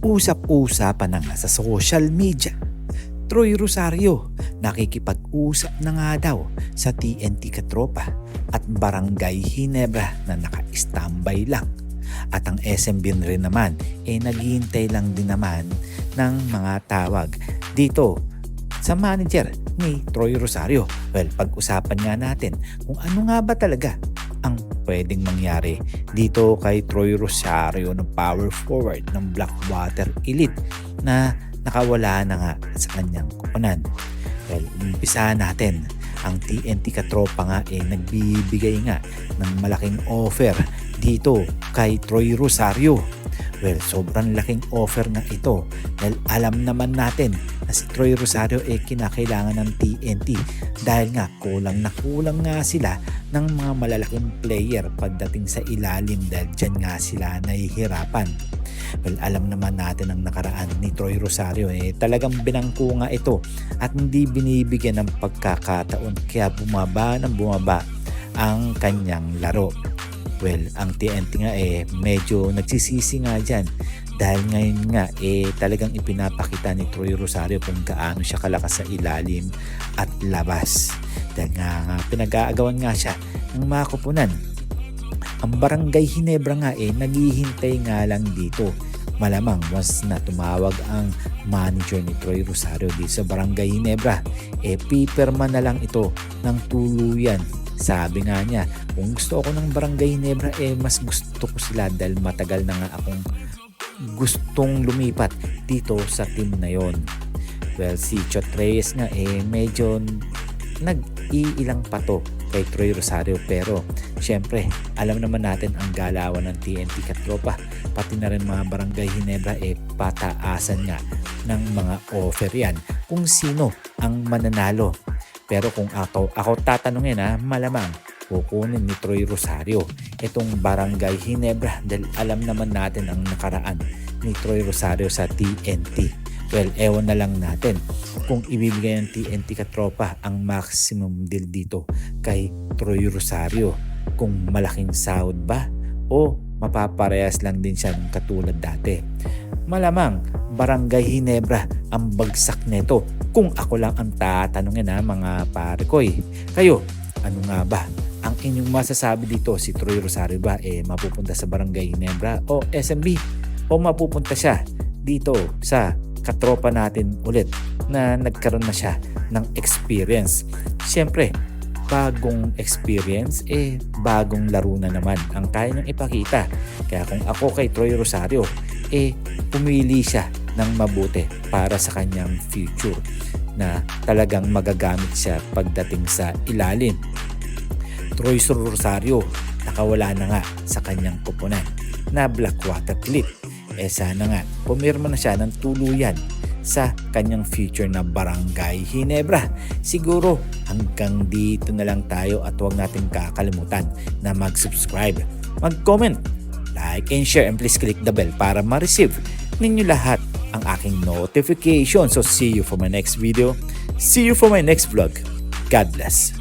Usap-usapan na nga sa social media. Troy Rosario nakikipag-usap na nga daw sa TNT Katropa at Barangay Ginebra na naka-standby lang. At ang SMB rin naman naghihintay lang din naman ng mga tawag dito sa manager ni Troy Rosario. Well, pag-usapan nga natin kung ano nga ba talaga ang pwedeng mangyari dito kay Troy Rosario ng power forward ng Blackwater Elite na nakawala na nga sa kanyang kupunan. Well, umpisahan natin. Ang TNT Katropa nga nagbibigay nga ng malaking offer dito kay Troy Rosario. Well, sobrang laking offer nga ito dahil alam naman natin na si Troy Rosario kinakailangan ng TNT dahil nga kulang nga sila ng mga malalaking player pagdating sa ilalim dahil dyan nga sila nahihirapan. Well, alam naman natin ang nakaraan ni Troy Rosario talagang binangko nga ito at hindi binibigyan ng pagkakataon kaya bumaba ang kanyang laro. Well, ang TNT nga medyo nagsisisi nga dyan dahil ngayon nga talagang ipinapakita ni Troy Rosario kung gaano siya kalakas sa ilalim at labas. Dahil nga pinag-aagawan nga siya ng mga kupunan. Ang Barangay Ginebra nga naghihintay nga lang dito. Malamang once na tumawag ang manager ni Troy Rosario dito sa Barangay Ginebra, pipirma na lang ito ng tuluyan. Sabi nga niya, kung gusto ako ng Barangay Ginebra, mas gusto ko sila dahil matagal na nga akong gustong lumipat dito sa team na yon. Well, si Chot Reyes nga medyo nag-iilang pa to kay Troy Rosario pero syempre alam naman natin ang galawan ng TNT Katropa pati na rin mga Barangay Ginebra pataasan nga ng mga offer yan kung sino ang mananalo. Pero kung ako tatanungin malamang kukunin ni Troy Rosario itong Barangay Ginebra dahil alam naman natin ang nakaraan ni Troy Rosario sa TNT. Well, ewan na lang natin kung ibibigay ng TNT Katropa ang maximum deal dito kay Troy Rosario. Kung malaking sahod ba o mapaparehas lang din siya ng katulad dati. Malamang Barangay Ginebra ang bagsak nito kung ako lang ang tatanungin mga pare ko. Kayo, ano nga ba ang inyong masasabi dito? Si Troy Rosario ba mapupunta sa Barangay Ginebra o SMB o mapupunta siya dito sa katropa natin ulit na nagkaroon na siya ng experience? Siyempre, bagong experience bagong laro na naman ang kaya niyang ipakita. Kaya kung ako kay Troy Rosario pumili siya ng mabuti para sa kanyang future na talagang magagamit siya pagdating sa ilalim. Troy Rosario nakawala na nga sa kanyang kupunan na Blackwater Elite. Sana nga pumirma na siya ng tuluyan sa kanyang future na Barangay Ginebra. Siguro hanggang dito na lang tayo at huwag natin kakalimutan na mag-subscribe, mag-comment, like and share, and please click the bell para ma-receive ninyo lahat ang aking notification. So see you for my next video. See you for my next vlog. God bless.